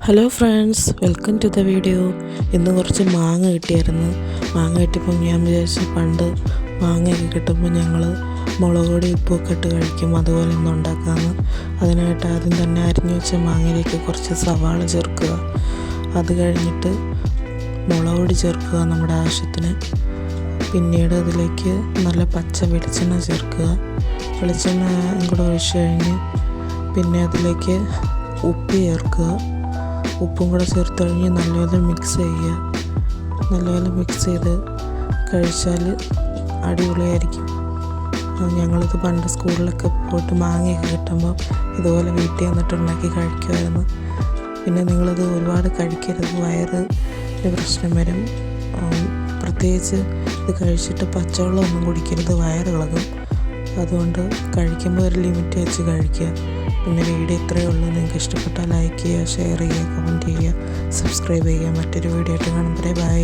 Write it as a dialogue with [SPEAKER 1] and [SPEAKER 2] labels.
[SPEAKER 1] Hello friends, welcome to the video. ഇന്ന് കുറച്ച് മാങ്ങ കിട്ടിയായിരുന്നു. മാങ്ങ കിട്ടിയപ്പോൾ ഞാൻ വിചാരിച്ചു പണ്ട് മാങ്ങയൊക്കെ കിട്ടുമ്പോൾ ഞങ്ങൾ മുളക് പൊടി ഉപ്പൊക്കെ ഇട്ട് കഴിക്കും, അതുപോലെ ഒന്ന് ഉണ്ടാക്കാമെന്ന്. അതിനായിട്ട് ആദ്യം തന്നെ അരിഞ്ഞു വെച്ച മാങ്ങയിലേക്ക് കുറച്ച് സവാള ചേർക്കുക. അത് കഴിഞ്ഞിട്ട് മുളക് പൊടി ചേർക്കുക നമ്മുടെ ആവശ്യത്തിന്. പിന്നീട് അതിലേക്ക് നല്ല പച്ച വെളിച്ചെണ്ണ ചേർക്കുക. വെളിച്ചെണ്ണ കൂടെ ഒഴിച്ച് കഴിഞ്ഞ് പിന്നെ അതിലേക്ക് ഉപ്പ് ചേർക്കുക. ഉപ്പും കൂടെ ചേർത്ത് കഴിഞ്ഞ് നല്ലപോലെ മിക്സ് ചെയ്യുക. നല്ലപോലെ മിക്സ് ചെയ്ത് കഴിച്ചാൽ അടിപൊളിയായിരിക്കും. ഞങ്ങളിത് പണ്ട് സ്കൂളിലൊക്കെ പോയിട്ട് മാങ്ങയൊക്കെ കിട്ടുമ്പോൾ ഇതുപോലെ വീട്ടിൽ വന്നിട്ട് ഉണ്ടാക്കി കഴിക്കുമായിരുന്നു. പിന്നെ നിങ്ങളിത് ഒരുപാട് കഴിക്കരുത്, വയറിന് പ്രശ്നം വരും. പ്രത്യേകിച്ച് ഇത് കഴിച്ചിട്ട് പച്ചവെള്ളം ഒന്നും കുടിക്കരുത്, വയറ് ഇളകും. അതുകൊണ്ട് കഴിക്കുമ്പോൾ ഒരു ലിമിറ്റ് വെച്ച് കഴിക്കുക. പിന്നെ വീഡിയോ ഇത്രയേ ഉള്ളൂ. നിങ്ങൾക്ക് ഇഷ്ടപ്പെട്ടാൽ ലൈക്ക് ചെയ്യുക, ഷെയർ ചെയ്യുക, കമൻറ്റ് ചെയ്യുക, സബ്സ്ക്രൈബ് ചെയ്യുക. മറ്റൊരു വീഡിയോ ആയിട്ട് കാണുമ്പോൾ ബൈ.